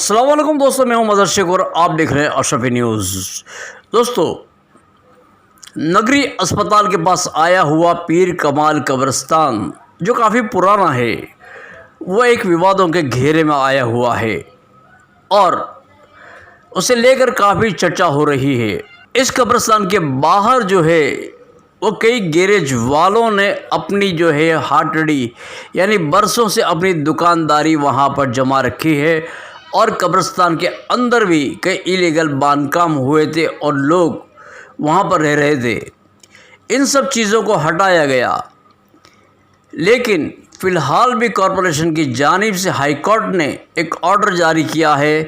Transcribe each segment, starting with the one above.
अस्सलाम वालेकुम दोस्तों, मैं हूं मदर शेख और आप देख रहे हैं अशरफी न्यूज़। दोस्तों, नगरी अस्पताल के पास आया हुआ पीर कमाल कब्रिस्तान जो काफ़ी पुराना है, वह एक विवादों के घेरे में आया हुआ है और उसे लेकर काफ़ी चर्चा हो रही है। इस कब्रिस्तान के बाहर जो है वो कई गैरेज वालों ने अपनी जो है हाटड़ी यानी बरसों से अपनी दुकानदारी वहां पर जमा रखी है और कब्रिस्तान के अंदर भी कई इलीगल बांधकाम हुए थे और लोग वहां पर रह रहे थे। इन सब चीज़ों को हटाया गया, लेकिन फ़िलहाल भी कॉरपोरेशन की जानिब से हाई कोर्ट ने एक ऑर्डर जारी किया है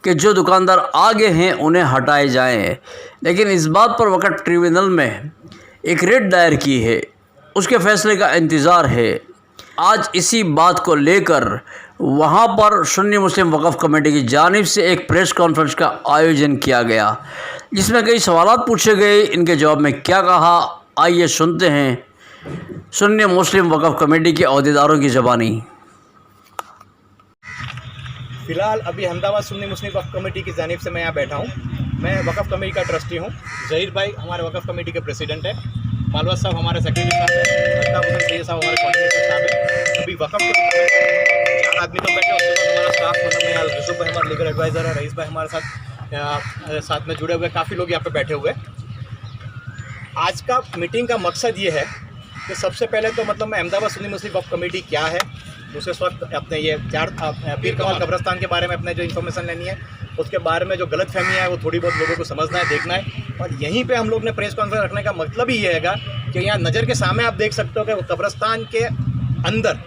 कि जो दुकानदार आगे हैं उन्हें हटाए जाएं। लेकिन इस बात पर वक़्त ट्रिब्यूनल में एक रेट दायर की है, उसके फ़ैसले का इंतज़ार है। आज इसी बात को लेकर वहाँ पर सुन्नी मुस्लिम वक़फ़ कमेटी की जानिब से एक प्रेस कॉन्फ्रेंस का आयोजन किया गया, जिसमें कई सवालात पूछे गए। इनके जवाब में क्या कहा, आइए सुनते हैं सुन्नी मुस्लिम वक़फ़ कमेटी के अहदेदारों की ज़बानी। फ़िलहाल अभी अहमदाबाद सुन्नी मुस्लिम वक़फ़ कमेटी की जानिब से मैं यहाँ बैठा हूँ। मैं वक़फ़ कमेटी का ट्रस्टी हूँ। ज़हीर भाई हमारे वक़फ़ कमेटी के प्रेसिडेंट है, मालवत साहब हमारे सेक्रेटरी साहब हैं, अल्ताफ़ हुसैन सैयद साहब हमारे कोऑर्डिनेटर साहब हैं। अभी वक़फ़ कमेटी में 4 आदमी तो बैठे, उसके बाद हमारा स्टाफ मतलब मैं यूसुफ भाई हमारा लीगल एडवाइज़र है, रईस भाई हमारे साथ में जुड़े हुए, काफ़ी लोग यहाँ पर बैठे हुए। आज का मीटिंग का मकसद ये है कि सबसे पहले तो मतलब मैं अहमदाबाद सुन्नी मुस्लिम वक़फ़ कमेटी क्या है, दूसरे वक्त अपने ये पीर कमाल कब्रिस्तान के बारे में अपने जो इन्फॉर्मेशन लेनी है, उसके बारे में जो गलत फहमी है वो थोड़ी बहुत लोगों को समझना है, देखना है। और यहीं पे हम लोग ने प्रेस कॉन्फ्रेंस रखने का मतलब ही ये हैगा कि यहाँ नज़र के सामने आप देख सकते हो कि कब्रिस्तान के अंदर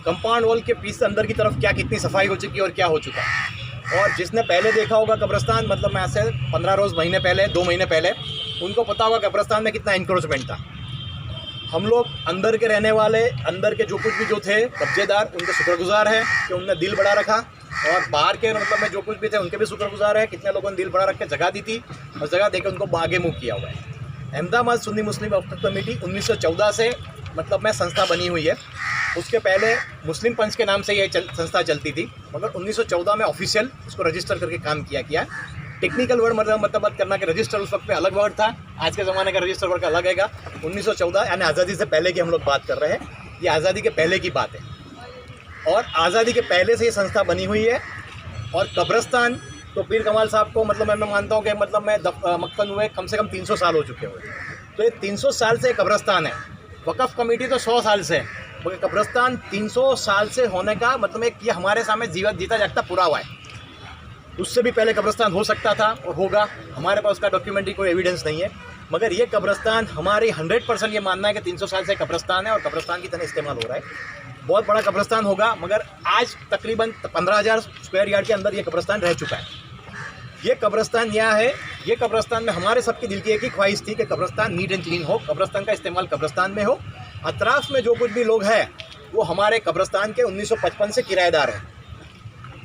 कंपाउंड वॉल के पीछे अंदर की तरफ क्या कितनी सफाई हो चुकी है और क्या हो चुका है। और जिसने पहले देखा होगा कब्रिस्तान, मतलब मैं ऐसे 15 रोज़ महीने पहले 2 महीने पहले, उनको पता होगा कब्रिस्तान में कितना इंक्रोचमेंट था। हम लोग अंदर के रहने वाले, अंदर के जो कुछ भी जो थे कब्जेदार, उनके शुक्रगुजार हैं कि उनने दिल बढ़ा रखा, और बाहर के मतलब में जो कुछ भी थे उनके भी शुक्रगुजार हैं, कितने लोगों ने दिल बढ़ा रख के जगह दी थी और जगह देकर उनको आगे मूव किया हुआ है। अहमदाबाद सुन्नी मुस्लिम वक़फ़ कमेटी 1914 से मतलब में संस्था बनी हुई है। उसके पहले मुस्लिम पंच के नाम से ये संस्था चलती थी, मगर 1914 में ऑफिशियल उसको रजिस्टर करके काम किया। टेक्निकल वर्ड मतलब मत करना कि रजिस्टर उस वक्त पे अलग वर्ड था, आज के ज़माने का रजिस्टर वर्ड का अलग हैगा। 1914 यानी आज़ादी से पहले की हम लोग बात कर रहे हैं, ये आज़ादी के पहले की बात है और आज़ादी के पहले से ये संस्था बनी हुई है। और कब्रिस्तान तो पीर कमाल साहब को मतलब मैं मानता हूँ कि मतलब मैं मक्तन हुए कम से कम 300 साल हो चुके हुए, तो ये 300 साल से कब्रिस्तान है। वक़फ़ कमेटी तो 100 साल से है, मगर कब्रिस्तान 300 साल से होने का मतलब एक ये हमारे सामने जीता जागता पूरा हुआ है। उससे भी पहले कब्रिस्तान हो सकता था और होगा, हमारे पास उसका डॉक्यूमेंट्री कोई एविडेंस नहीं है, मगर ये कब्रिस्तान हमारी 100% ये मानना है कि 300 साल से कब्रिस्तान है और कब्रिस्तान की तरह इस्तेमाल हो रहा है। बहुत बड़ा कब्रिस्तान होगा, मगर आज तकरीबन 15,000 स्क्वायर यार्ड के अंदर ये कब्रिस्तान रह चुका है। ये कब्रिस्तान यहाँ है, ये कब्रिस्तान में हमारे सबकी दिल की एक ही ख्वाहिश थी कि कब्रिस्तान नीट एंड क्लीन हो, कब्रिस्तान का इस्तेमाल कब्रिस्तान में हो। अतराफ में जो कुछ भी लोग हैं वो हमारे कब्रिस्तान के 1955 से किराएदार हैं।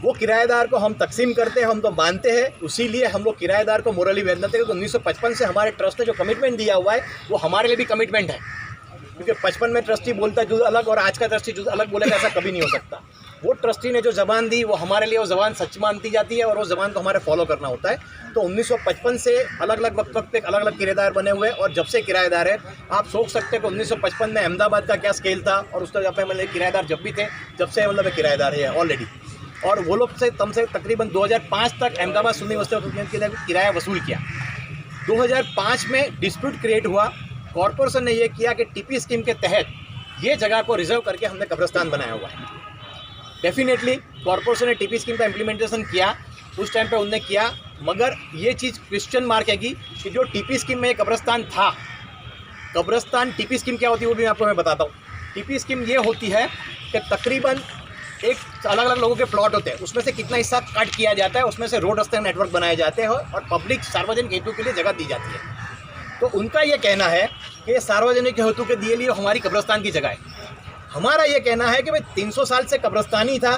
वो किराएदार को हम तकसीम करते हैं, हम तो मानते हैं, इसीलिए हम लोग किराएदार को मोरली वैल्यू देते हैं। तो 1955 से हमारे ट्रस्ट ने जो कमिटमेंट दिया हुआ है वो हमारे लिए भी कमिटमेंट है, क्योंकि 55 में ट्रस्टी बोलता है जुज़ अलग और आज का ट्रस्टी जुज़ अलग बोलेगा, ऐसा कभी नहीं हो सकता। वो ट्रस्टी ने जो ज़बान दी वो हमारे लिए वो ज़बान सच मानती जाती है और वो ज़बान को हमारे फॉलो करना होता है। तो 1955 से अलग अलग वक्त पे अलग अलग किराएदार बने हुए, और जब से किराएदार है आप सोच सकते हैं कि 1955 में अहमदाबाद का क्या स्केल था और उसका जब मतलब किराएदार जब भी थे, जब से मतलब किराएदार है ऑलरेडी। और वो लोग से तम से तकरीबन 2005 तक अहमदाबाद सुन्नी मुस्लिम वक़फ़ कमेटी के लिए किराया वसूल किया। 2005 में डिस्प्यूट क्रिएट हुआ, कॉरपोरेशन ने ये किया कि टीपी स्कीम के तहत ये जगह को रिजर्व करके हमने कब्रिस्तान बनाया हुआ है। डेफिनेटली कॉरपोरेशन ने टीपी स्कीम का इम्प्लीमेंटेशन किया, उस टाइम पे उनने किया, मगर ये चीज़ क्वेश्चन मार्क है कि जो टीपी स्कीम में कब्रिस्तान था, कब्रिस्तान टीपी स्कीम क्या होती है वो भी आपको मैं बताता हूँ। टीपी स्कीम ये होती है कि तकरीबन एक अलग अलग लोगों के प्लॉट होते हैं, उसमें से कितना हिस्सा कट किया जाता है, उसमें से रोड रास्ते नेटवर्क बनाए जाते हैं और पब्लिक सार्वजनिक हेतु के लिए जगह दी जाती है। तो उनका ये कहना है कि ये सार्वजनिक हेतु के दिए लिए हमारी कब्रिस्तान की जगह है। हमारा ये कहना है कि भाई 300 साल से कब्रिस्तान ही था,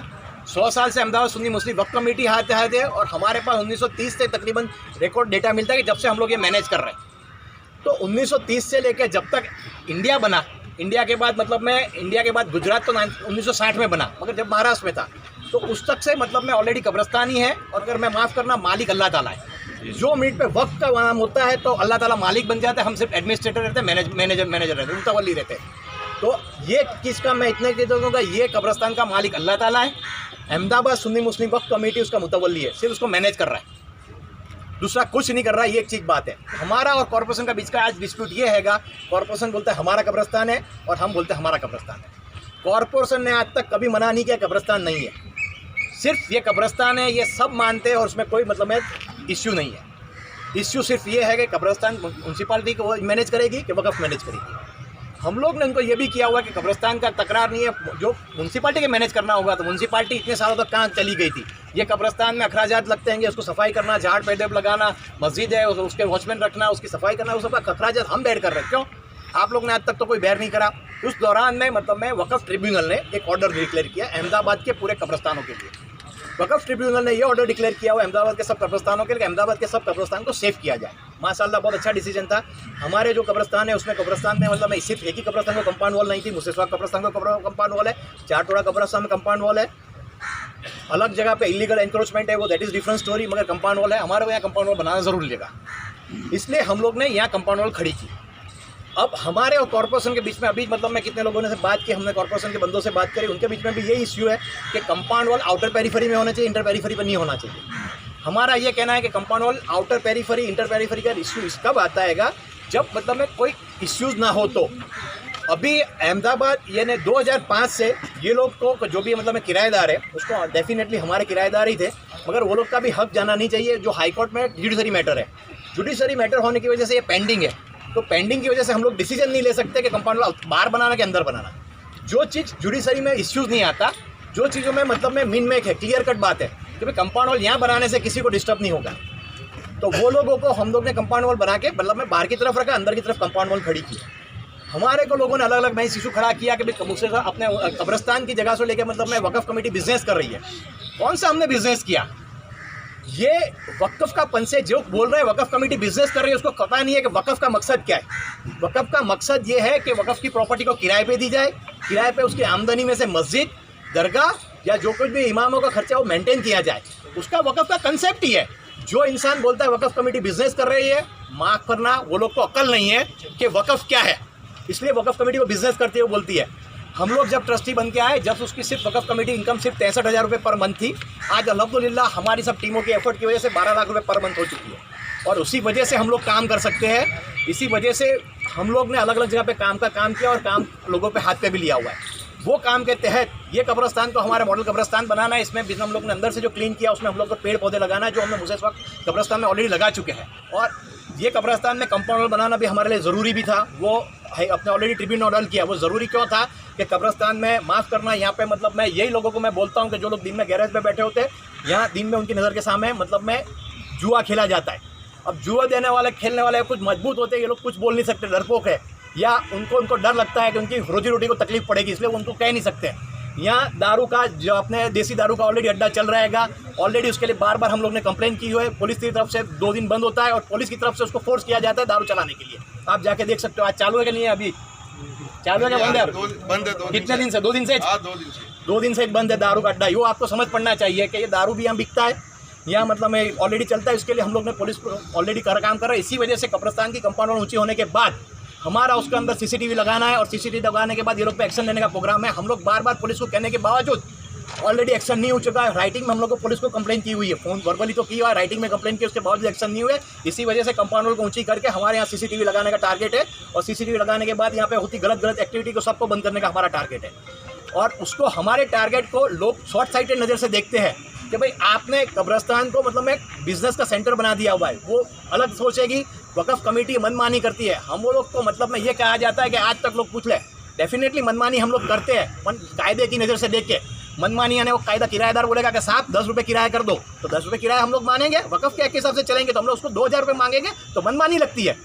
100 साल से अहमदाबाद सुन्नी मुस्लिम वक़फ़ कमेटी हाथ है, और हमारे पास 1930 से तकरीबन रिकॉर्ड डेटा मिलता है कि जब से हम लोग ये मैनेज कर रहे हैं। तो 1930 से लेकर जब तक इंडिया बना, इंडिया के बाद मतलब मैं इंडिया के बाद गुजरात तो 1960 में बना, मगर जब महाराष्ट्र में था तो उस तक से मतलब मैं ऑलरेडी कब्रस्तान ही है। और अगर मैं माफ़ करना, मालिक अल्लाह ताला है। जो मिनट पे वक्त का नाम होता है तो अल्लाह ताला मालिक बन जाता है, हम सिर्फ एडमिनिस्ट्रेटर रहते हैं, मैनेजर रहते हैं, मुतवल्ली रहते हैं। तो ये किसका मैं इतने कह दूँगा, ये कब्रस्तान का मालिक अल्लाह ताला है। अहमदाबाद सुन्नी मुस्लिम वक्फ कमेटी उसका मुतवल्ली है, सिर्फ उसको मैनेज कर रहा है, दूसरा कुछ नहीं कर रहा है। ये एक चीज़ बात है। हमारा और कॉर्पोरेशन का बीच का आज डिस्प्यूट ये हैगा, कॉर्पोरेशन बोलता है हमारा कब्रस्तान है और हम बोलते हैं हमारा कब्रस्तान है। कॉर्पोरेशन ने आज तक कभी मना नहीं किया कब्रस्तान नहीं है, सिर्फ ये कब्रस्तान है, ये सब मानते हैं और उसमें कोई मतलब है इश्यू नहीं है। इश्यू सिर्फ ये है कि कब्रस्तान म्यूनसिपालिटी को मैनेज करेगी कि वक़्फ़ मैनेज करेगी। हम लोग ने उनको ये भी किया हुआ कि कब्रस्तान का तकरार नहीं है, जो म्यूनसिपालिटी के मैनेज करना होगा। तो म्यूनसिपालिटी इतने सालों तक कहाँ चली गई थी। ये कब्रस्तान में अखराजात लगते हैं, उसको सफाई करना, झाड़ पेड़ लगाना, मस्जिद है उसके वॉचमैन रखना, उसकी सफाई करना, उस सबका अखराजात हम बैर कर रहे हैं। क्यों? आप लोग ने आज तक तो कोई बैर नहीं करा। उस दौरान में मतलब में वक़्फ़ ट्रिब्यूनल ने एक ऑर्डर डिक्लेयर किया अहमदाबाद के पूरे कब्रस्तानों के लिए। वक़्फ़ ट्रिब्यूनल ने ये ऑर्डर डिक्लेयर किया हुआ अहमदाबाद के सब कब्रस्तानों के लिए, अहमदाबाद के सब कब्रस्तान को सेव किया जाए। माशाअल्लाह बहुत अच्छा डिसीजन था। हमारे जो कब्रस्तान है उसमें कब्रस्तान में मतलब सिर्फ एक ही कब्रस्तान को कंपाउंड वॉल नहीं थी, मुसेसवा कब्रस्तान को कंपाउंड वॉल है, चारटोड़ा कब्रस्तान में कंपाउंड वॉल है, अलग जगह पे इलीगल एंक्रोचमेंट है, वो दैट इज़ डिफरेंट स्टोरी, मगर कंपाउंड वॉल है। हमारे को यहाँ कंपाउंड वॉल बनाना ज़रूर लेगा, इसलिए हम लोग ने यहाँ कंपाउंड वॉल खड़ी की। अब हमारे और कॉर्पोरेशन के बीच में अभी मतलब मैं कितने लोगों ने से बात की, हमने कॉर्पोरेशन के बंदों से बात करी, उनके बीच में भी यही इश्यू है कि कंपाउंड वॉल आउटर पेरीफेरी में होना चाहिए, इंटर पेरीफेरी पर नहीं होना चाहिए। हमारा ये कहना है कि compound wall outer periphery inter periphery का इश्यू इस कब आता है जब मतलब में कोई इश्यूज़ ना हो। तो अभी अहमदाबाद यानी 2005 से ये लोग को जो भी मतलब में किराएदार है उसको डेफिनेटली हमारे किराएदार ही थे, मगर वो लोग का भी हक जाना नहीं चाहिए। जो हाई कोर्ट में जुडिशरी मैटर है, जुडिशरी मैटर होने की वजह से ये पेंडिंग है, तो पेंडिंग की वजह से हम लोग डिसीजन नहीं ले सकते कि कंपाउंड वॉल बाहर बनाना के अंदर बनाना। जो चीज़ जुडिशरी में इश्यूज़ नहीं आता, जो चीज़ों में मतलब में मिन मेक है, क्लियर कट बात है कि भाई कंपाउंड वॉल यहाँ बनाने से किसी को डिस्टर्ब नहीं होगा, तो वो लोगों को हम लोग ने कंपाउंड वॉल बना के मतलब में बाहर की तरफ रखा, अंदर की तरफ कंपाउंड वॉल खड़ी की। हमारे को लोगों ने अलग अलग नई इशू खड़ा किया कि भाई मुझसे अपने कब्रस्तान की जगह से लेकर मतलब में वक़्फ़ कमेटी बिजनेस कर रही है। कौन सा हमने बिजनेस किया? ये वक़्फ़ का पंसे जो बोल रहे हैं वक़्फ़ कमेटी बिजनेस कर रही है, उसको पता नहीं है कि वक़्फ़ का मकसद क्या है। वक़्फ़ का मकसद ये है कि वक़्फ़ की प्रॉपर्टी को किराए पे दी जाए, किराए पे उसकी आमदनी में से मस्जिद, दरगाह या जो कुछ भी इमामों का खर्चा वो मेंटेन किया जाए, उसका वक़्फ़ का कंसेप्ट ही है। जो इंसान बोलता है वक़्फ़ कमेटी बिजनेस कर रही है, माफ़ करना वो लोग को अक्ल नहीं है कि वक़्फ़ क्या है, इसलिए वक़्फ़ कमेटी को बिजनेस करती है वो बोलती है। हम लोग जब ट्रस्टी बन के आए, जब उसकी सिर्फ वक़्फ़ कमेटी इनकम सिर्फ 63,000 रुपये पर मंथ थी, आज अल्हम्दुलिल्लाह हमारी सब टीमों की एफर्ट की वजह से 12 लाख रुपये पर मंथ हो चुकी है। और उसी वजह से हम लोग काम कर सकते हैं, इसी वजह से हम लोग ने अलग अलग जगह पे काम किया और काम लोगों पे हाथ पे भी लिया हुआ है। वो काम के तहत ये कब्रस्तान को हमारा मॉडल कब्रस्तान बनाना है। इसमें भी हम लोग ने अंदर से जो क्लीन किया उसमें हम लोग को पेड़ पौधे लगाना है, जो हमने मुझे इस वक्त कब्रस्तान में ऑलरेडी लगा चुके हैं। और ये कब्रस्तान में कंपाउंड बनाना भी हमारे लिए ज़रूरी भी था, वो है अपने ऑलरेडी ट्रिब्यूनल ऑर्डर किया। वो ज़रूरी क्यों था कि कब्रस्तान में माफ़ करना यहाँ पे मतलब मैं यही लोगों को मैं बोलता हूँ कि जो लोग दिन में गैरेज पे बैठे होते हैं, यहाँ दिन में उनकी नज़र के सामने मतलब में जुआ खेला जाता है। अब जुआ देने वाले खेलने वाले कुछ मजबूत होते हैं, ये लोग कुछ बोल नहीं सकते, डरपोक है, या उनको डर लगता है कि उनकी रोजी रोटी को तकलीफ पड़ेगी, इसलिए वो उनको कह नहीं सकते। यहाँ दारू का जो अपने देसी दारू का ऑलरेडी अड्डा चल रहेगा, ऑलरेडी उसके लिए बार बार हम लोग ने कंप्लेन की हुई है। पुलिस की तरफ से 2 दिन बंद होता है और पुलिस की तरफ से उसको फोर्स किया जाता है दारू चलाने के लिए। आप जाके देख सकते हो, आज चालू है कि नहीं है? अभी चालू है क्या बंद है? बंद है। कितने दिन से? 2 दिन से? 2 दिन से एक बंद है दारू का अड्डा। ये आपको समझ पड़ना चाहिए कि ये दारू भी यहाँ बिकता है, यहाँ मतलब में ऑलरेडी चलता है। इसके लिए हम लोग ने पुलिस ऑलरेडी काम कर रहा है। इसी वजह से कब्रस्तान की कंपाउंड ऊँची होने के बाद हमारा उसके अंदर सीसीटीवी लगाना है, और सीसीटीवी लगाने के बाद ये लोग पे एक्शन लेने का प्रोग्राम है। हम लोग बार बार पुलिस को कहने के बावजूद ऑलरेडी एक्शन नहीं हो चुका है। राइटिंग में हम लोग को पुलिस को कंप्लेन की हुई है, फोन वर्बली तो की हुआ है, राइटिंग में कंप्लेन की, उसके बावजूद एक्शन नहीं हुए। इसी वजह से कंपाउंड को ऊंची करके हमारे यहाँ सीसीटीवी लगाने का टारगेट है, और सीसीटीवी लगाने के बाद यहाँ पे होती गलत एक्टिविटी को सबको बंद करने का हमारा टारगेट है। और उसको हमारे टारगेट को लोग शॉर्ट साइटेड नज़र से देखते हैं कि भाई आपने कब्रस्तान को मतलब एक बिजनेस का सेंटर बना दिया हुआ है। वो अलग सोचेगी, वक़्फ़ कमेटी मनमानी करती है। हम वो लोग को मतलब में ये कहा जाता है कि आज तक लोग पूछ ले, डेफिनेटली मनमानी हम लोग करते हैं, कायदे की नज़र से देख के। मनमानी यानी वो कायदा किराएदार बोलेगा कि साहब 10 रुपये किराया कर दो, तो 10 रुपये किराया हम लोग मानेंगे। वक़्फ़ के एक्ट के हिसाब से चलेंगे तो हम लोग उसको 2,000 रुपये मांगेंगे, तो मनमानी लगती है।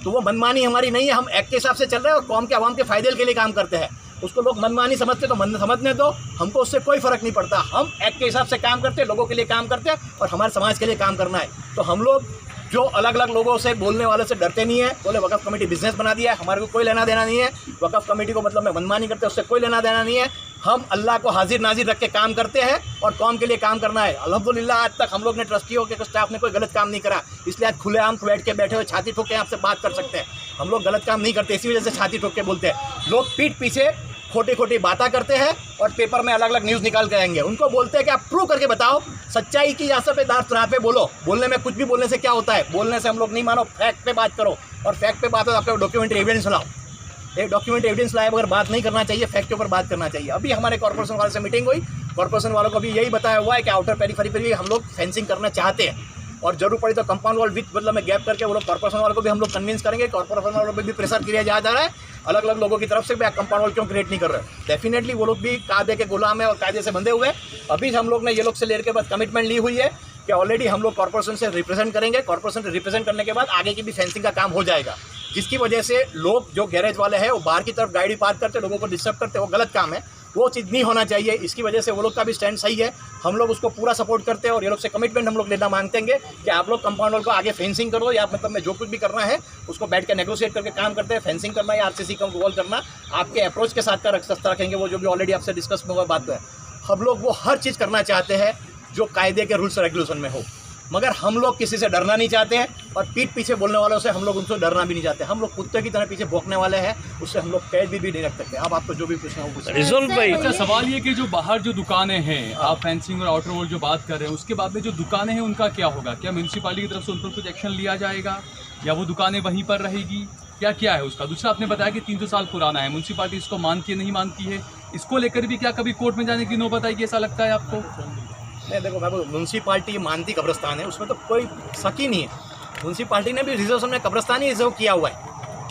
तो वो मनमानी हमारी नहीं है, हम एक्ट के हिसाब से चल रहे हैं और कौम के आवाम के फ़ायदे के लिए काम करते हैं। उसको लोग मनमानी समझते तो समझने दो, हमको उससे कोई फ़र्क नहीं पड़ता। हम एक्ट के हिसाब से काम करते हैं, लोगों के लिए काम करते हैं, और हमारे समाज के लिए काम करना है। तो हम लोग जो अलग अलग लोगों से बोलने वाले से डरते नहीं है। बोले वक़्फ़ कमेटी बिजनेस बना दिया है, हमारे को कोई लेना देना नहीं है। वक़्फ़ कमेटी को मतलब मैं मनमानी करते उससे कोई लेना देना नहीं है। हम अल्लाह को हाजिर नाजिर रख के काम करते हैं और कौम के लिए काम करना है। अल्हम्दुलिल्लाह आज तक हम लोग ने ट्रस्टियों के स्टाफ ने कोई गलत काम नहीं करा, इसलिए आज खुलेआम बैठ के बैठे हुए छाती ठोक के आपसे बात कर सकते हैं। हम लोग गलत काम नहीं करते, इसी वजह से छाती ठोक के बोलते हैं। लोग पीठ पीछे खोटी खोटी बातें करते हैं और पेपर में अलग अलग न्यूज़ निकाल के आएंगे। उनको बोलते हैं कि आप प्रूव करके बताओ, सच्चाई की या पे दार पे बोलो। बोलने में कुछ भी बोलने से क्या होता है, बोलने से हम लोग नहीं मानो, फैक्ट पे बात करो। और फैक्ट पे बात हो तो आपको डॉक्यूमेंट्री एविडेंस लाओ। एक डॉक्यूमेंट्री एविडेंस लाए बगैर बात नहीं करना चाहिए, फैक्ट के ऊपर बात करना चाहिए। अभी हमारे कॉर्पोरेशन वालों से मीटिंग हुई, कॉर्पोरेशन वालों को भी यही बताया हुआ है कि आउटर पेरीफेरी पर भी हम लोग फेंसिंग करना चाहते हैं और जरूर पड़ी तो कंपाउंड वॉल विथ मतलब में गैप करके वो लोग कॉर्पोरेशन वालों को भी हम लोग कन्विंस करेंगे। कॉर्पोरेशन वालों पर भी प्रेशर किया जा रहा है अलग अलग लोगों की तरफ से, कंपाउंड वॉल क्यों क्रिएट नहीं कर रहे। डेफिनेटली वो लोग भी कायदे के गुलाम है और कायदे से बंधे हुए हैं। अभी हम लोग ने ये लोग से लेने के बाद कमिटमेंट ली हुई है कि ऑलरेडी हम लोग कॉर्पोरेशन से रिप्रेजेंट करेंगे। कॉर्पोरेशन से रिप्रेजेंट करने के बाद आगे की भी फेंसिंग का काम हो जाएगा, जिसकी वजह से लोग जो गैरेज वाले हैं वो बाहर की तरफ गाड़ी पार्क करते, लोगों को डिस्टर्ब करते, वो गलत काम है। वो चीज़ नहीं होना चाहिए। इसकी वजह से वो लोग का भी स्टैंड सही है, हम लोग उसको पूरा सपोर्ट करते हैं और ये लोग से कमिटमेंट हम लोग लेना मांगते हैं कि आप लोग कंपाउंड वॉल को आगे फेंसिंग करो या मतलब में जो कुछ भी करना है उसको बैठ के नेगोशिएट करके काम करते हैं। फेंसिंग करना या आरसीसी का वॉल करना आपके अप्रोच के साथ का रास्ता रखेंगे, वो जो भी ऑलरेडी आपसे डिस्कस में हुआ बात है। हम लोग वो हर चीज़ करना चाहते हैं जो कायदे के रूल्स रेगुलेशन में हो, मगर हम लोग किसी से डरना नहीं चाहते हैं और पीठ पीछे बोलने वालों से हम लोग उनसे डरना भी नहीं चाहते। हम लोग कुत्ते की तरह पीछे भौंकने वाले हैं, उससे हम लोग कैद भी नहीं रख सकते। अब आपको जो भी पूछना हो पूछना। रिजल्ट भाई, अच्छा सवाल ये कि जो बाहर जो दुकानें हैं, आप फेंसिंग और आउटर वॉल जो बात कर रहे हैं, उसके बाद में जो दुकानें हैं उनका क्या होगा? क्या म्यूनसिपालिटी की तरफ से उन पर कुछ एक्शन लिया जाएगा या वो दुकानें वहीं पर रहेगी, क्या है उसका? दूसरा आपने बताया कि 300 साल पुराना है, म्यूनसिपालिटी इसको मानती है नहीं मानती है, इसको लेकर भी क्या कभी कोर्ट में जाने की नौबत आएगी, ऐसा लगता है आपको? नहीं देखो बाबू, म्यूनसिपालिटी मानती कब्रस्तान है, उसमें तो कोई शक ही नहीं है। म्यूनसिपालिटी ने भी रिजर्व में कब्रस्तान ही रिजर्व किया हुआ है,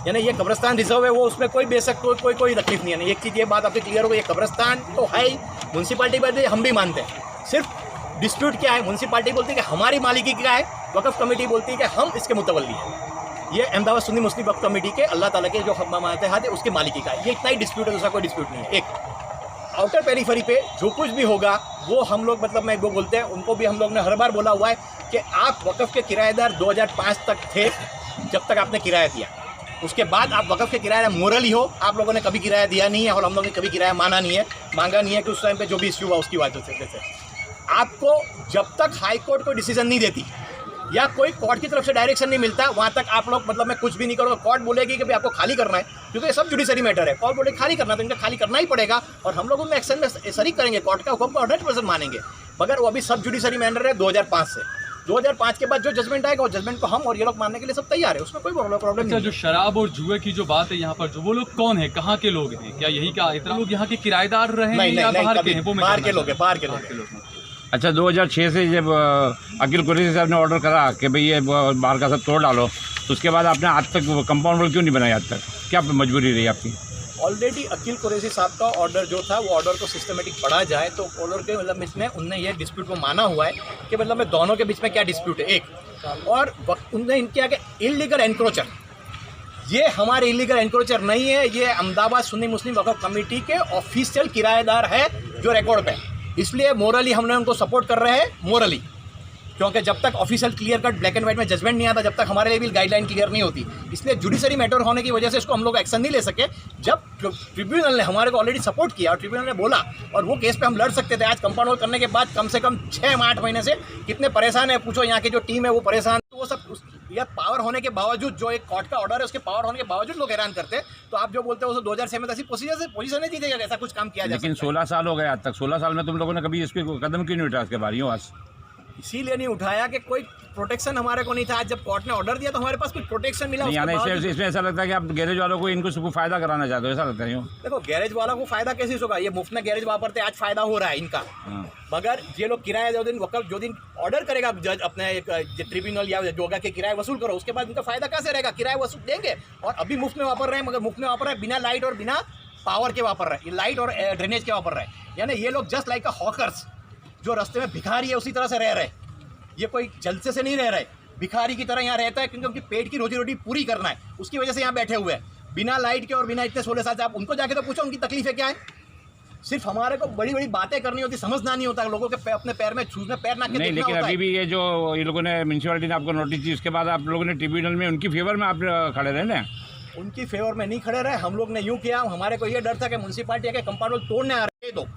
यानी ये कब्रस्तान रिजर्व है, वो उसमें कोई बेशक कोई तकलीफ नहीं है। एक चीज़ ये बात आपकी क्लियर हो गई, ये कब्रस्तान तो है ही, म्यूनसिपालिटी पर हम भी मानते हैं। सिर्फ डिस्प्यूट क्या है, म्यूनसिपालिटी बोलती है कि हमारी मालिकी क्या है, वक़्फ़ कमेटी बोलती है कि हम इसके मुतवल्ली हैं। ये अहमदाबाद सुन्नी मुस्लिम वक़्फ़ कमेटी के अल्लाह ताला के जो मानते हैं उसकी मालिकी का है, ये इतना ही डिस्प्यूट है, दूसरा कोई डिस्प्यूट नहीं है। एक आउटर पेरीफेरी पे जो कुछ भी होगा वो हम लोग मतलब मैं वो बोलते हैं, उनको भी हम लोग ने हर बार बोला हुआ है कि आप वक़्फ़ के किराएदार 2005 तक थे, जब तक आपने किराया दिया, उसके बाद आप वक़्फ़ के किराया मोरल ही हो। आप लोगों ने कभी किराया दिया नहीं है और हम लोगों ने कभी किराया मांगा नहीं है कि उस टाइम पे जो भी इश्यू हुआ उसकी वजह से आपको जब तक हाई कोर्ट कोई डिसीजन नहीं देती या कोई कोर्ट की तरफ से डायरेक्शन नहीं मिलता, वहाँ तक आप लोग मतलब मैं कुछ भी नहीं करूँगा। कोर्ट बोलेगी कि भाई आपको खाली करना है, क्योंकि ये सब जुडिशरी मैटर है, कोर्ट बोले खाली करना तो इनका खाली करना ही पड़ेगा और हम लोग उनमें एक्शन में शरीक करेंगे, कोर्ट का हुक्म को 100% मानेंगे। मगर वो अभी सब जुडिशरी मैटर है 2005 से। 2005 के बाद जो जजमेंट आएगा वो जजमेंट को हम और ये लोग मानने के लिए सब तैयार है, उसमें कोई प्रॉब्लम नहीं। जो शराब और जुए की जो बात है यहाँ पर, जो वो लोग कौन है, कहाँ के लोग हैं, क्या यही का इतना लोग यहाँ के किराएदार रहे हैं या बाहर के हैं? वो बाहर के लोग हैं। अच्छा, 2006 से जब अकील कुरैशी साहब ने ऑर्डर करा कि भाई ये बाहर का सब तोड़ डालो, तो उसके बाद आपने आज तक कंपाउंड वॉल क्यों नहीं बनाया? आज तक क्या मजबूरी रही आपकी? ऑलरेडी अकील कुरैशी साहब का ऑर्डर जो था वो ऑर्डर को सिस्टमेटिक पढ़ा जाए तो ऑर्डर के मतलब इसमें उनने ये डिस्प्यूट को माना हुआ है कि मतलब में दोनों के बीच में क्या डिस्प्यूट है। एक और उनने इनके आगे इलीगल एनक्रोचर, ये हमारे इलीगल एनक्रोचर नहीं है, ये अहमदाबाद सुन्नी मुस्लिम वक़्फ़ कमेटी के ऑफिशियल किराएदार है जो रिकॉर्ड पे, इसलिए मोरली हमने उनको सपोर्ट कर रहे हैं मोरली, क्योंकि जब तक official clear cut black and white में जजमेंट नहीं आता, जब तक हमारे लिए भी गाइडलाइन क्लियर नहीं होती, इसलिए जुडिशरी मैटर होने की वजह से इसको हम लोग एक्शन नहीं ले सके। जब ट्रिब्यूनल ने हमारे को ऑलरेडी सपोर्ट किया और ट्रिब्यूनल ने बोला और वो केस पे हम लड़ सकते थे, आज कंपाउंड वॉल करने के बाद कम से कम 6-8 महीने से कितने परेशान है, पूछो यहाँ की जो टीम है वो परेशान। तो वो सब या पावर होने के बावजूद, जो एक कोर्ट का ऑर्डर है उसके पावर होने के बावजूद लोग हैरान करते हैं। तो आप जो बोलते हो 2006 में ऐसी पोजीशन नहीं दी जाएगा, ऐसा कुछ काम किया जाए। लेकिन 16 साल हो गए आज तक, 16 साल में तुम लोगों ने कभी इस पर कदम क्यों नहीं उठाया इसके बारे में? इसीलिए नहीं उठाया कि कोई प्रोटेक्शन हमारे को नहीं था। आज जब कोर्ट ने ऑर्डर दिया तो हमारे पास कुछ प्रोटेक्शन मिला। इसमें ऐसा लगता है कि आप गैरेज वालों को इनको फायदा कराना चाहते हो, ऐसा लगता है? देखो, गैरेज वालों को फायदा कैसे होगा? ये मुफ्त में गैरेज वापरते, आज फायदा हो रहा है इनका। मगर ये लोग किराया जो दिन ऑर्डर करेगा जज अपने ट्रिब्यूनल या जोगा के किराया वसूल करो, उसके बाद इनका फायदा कैसे रहेगा? किराया वसूल देंगे और अभी मुफ्त में वापर रहे हैं, मगर मुफ्त में वापर रहे हैं बिना लाइट और बिना पावर के वापर रहे हैं, लाइट और ड्रेनेज के वापर रहे हैं। यानी ये लोग जस्ट लाइक अ हॉकर्स, जो रास्ते में भिखारी है उसी तरह से रह रहे हैं। ये कोई जलसे से नहीं रह रहे, भिखारी की तरह यहाँ रहता है, क्योंकि उनकी पेट की रोजी रोटी पूरी करना है, उसकी वजह से यहाँ बैठे हुए हैं बिना लाइट के और बिना इतने 16 साल से। आप उनको जाके तो पूछो उनकी तकलीफें क्या है। सिर्फ हमारे को बड़ी बड़ी बातें करनी होती, समझना नहीं होता, लोगों के अपने पैर में छूने पैर ना के नहीं। लेकिन अभी भी ये जो ये लोगों ने म्यूनसिपालिटी ने आपको नोटिस दी, उसके बाद आप लोगों ने ट्रिब्यूनल में उनकी फेवर में आप खड़े रहे ना? उनकी फेवर में नहीं खड़े रहे, हम लोग ने यूँ किया, हमारे को ये डर था कि म्यूनसिपालिटी के कंपाउंड वॉल तोड़ने आ रहे। दो।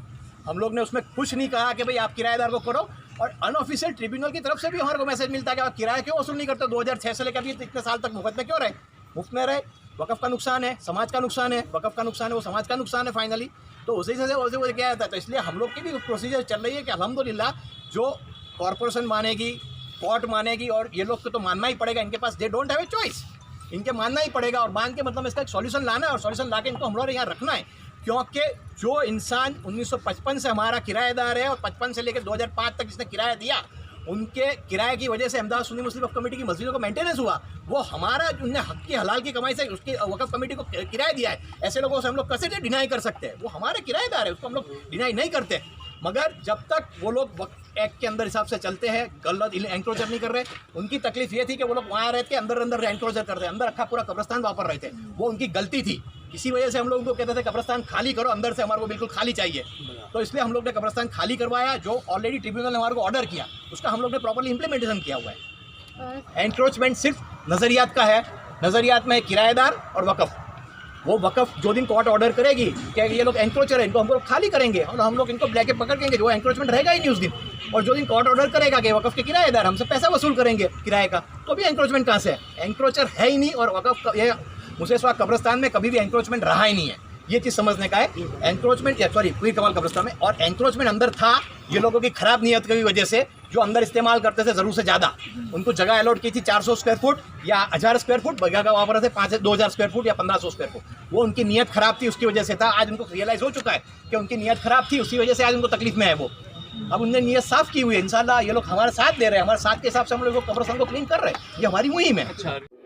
हम लोग ने उसमें कुछ नहीं कहा कि भाई आप किराएदार को करो, और अनऑफिशियल ट्रिब्यूनल की तरफ से भी हमारे को मैसेज मिलता है कि आप किराया क्यों वसूल नहीं करते, 2006 से लेकर अभी इतने साल तक मुफ्त में क्यों रहे, मुफ्त में रहे। वक़्फ़ का नुकसान है, समाज का नुकसान है, वक़्फ़ का नुकसान है वो समाज का नुकसान है फाइनली। तो उसी से वो क्या आता है। तो इसलिए हम लोग की भी प्रोसीजर चल रही है कि अल्हम्दुलिल्लाह जो कॉरपोरेशन मानेगी, कोर्ट मानेगी, और ये लोग को तो मानना ही पड़ेगा, इनके पास they don't have a choice, इनके मानना ही पड़ेगा। और मान के मतलब इसका एक सॉल्यूशन लाना है, और सॉल्यूशन ला के इनको हम लोग यहाँ रखना है। क्योंकि जो इंसान 1955 से हमारा किराएदार है और 55 से लेकर 2005 तक जिसने किराया दिया, उनके किराए की वजह से अहमदाबाद सुन्नी मुस्लिम वक्फ कमेटी की मस्जिदों का मेंटेनेंस हुआ, वो हमारा उनने हक की हलाल की कमाई से उसकी वक्फ कमेटी को किराया दिया है। ऐसे लोगों से हम लोग कैसे डिनाई कर सकते हैं, वो हमारे किराएदार है, उसको हम लोग डिनाई नहीं करते। मगर जब तक वो लोग वक्फ एक्ट के अंदर हिसाब से चलते हैं, गलत एंक्रोचर नहीं कर रहे। उनकी तकलीफ ये थी कि वो लोग वहाँ रहते अंदर एंक्रोचर करते, अंदर रखा पूरा कब्रिस्तान वापर रहे थे, वो उनकी गलती थी। इसी वजह से हम लोग उनको कहते थे कब्रिस्तान खाली करो, अंदर से हमारे को बिल्कुल खाली चाहिए। तो इसलिए हम लोग ने कब्रिस्तान खाली करवाया, जो ऑलरेडी ट्रिब्यूनल ने हमारे को ऑर्डर किया, उसका हम लोग ने प्रॉपर्ली इंप्लीमेंटेशन किया हुआ है। एंक्रोचमेंट सिर्फ नज़रियात का है, नज़रियात में किराएदार और वक़्फ़। वो वक़्फ़ जो दिन कोर्ट ऑर्डर करेगी कि ये लोग एंक्रोचर है, इनको हम लोग खाली करेंगे और हम लोग इनको ब्लैक पकड़ देंगे, जो एंक्रोचमेंट रहेगा ही नहीं उस दिन। और जो दिन कोर्ट ऑर्डर करेगा कि वक़्फ़ के किराएदार हमसे पैसा वसूल करेंगे किराए का, तो भी एंक्रोचमेंट कहाँ से है? एंक्रोचर है ही नहीं। और वक़्फ़ ये मुसेसवा कब्रिस्तान में कभी भी एंक्रोचमेंट रहा ही नहीं है, ये चीज़ समझने का है। एंक्रोचमेंट पीर कमाल कब्रिस्तान में, और एंक्रोचमेंट अंदर था ये लोगों की खराब नीयत की वजह से, जो अंदर इस्तेमाल करते थे ज़रूर से ज़्यादा। उनको जगह अलॉट की थी 400 स्क्वायर फुट या 1000 स्क्वायर फुट, जगह का वापर थे 2000 स्क्वायर फुट या 1500 स्क्वायर फुट। वो उनकी नीयत खराब थी, उसकी वजह से था। आज उनको रियलाइज़ हो चुका है कि उनकी नीयत खराब थी, उसी वजह से आज उनको तकलीफ में है वो। अब उनने नीयत साफ़ की हुई है, इंशाल्लाह ये लोग हमारे साथ दे रहे हैं, हमारे साथ के हिसाब से हम लोग कब्रिस्तान को क्लीन कर रहे हैं, ये हमारी मुहिम है।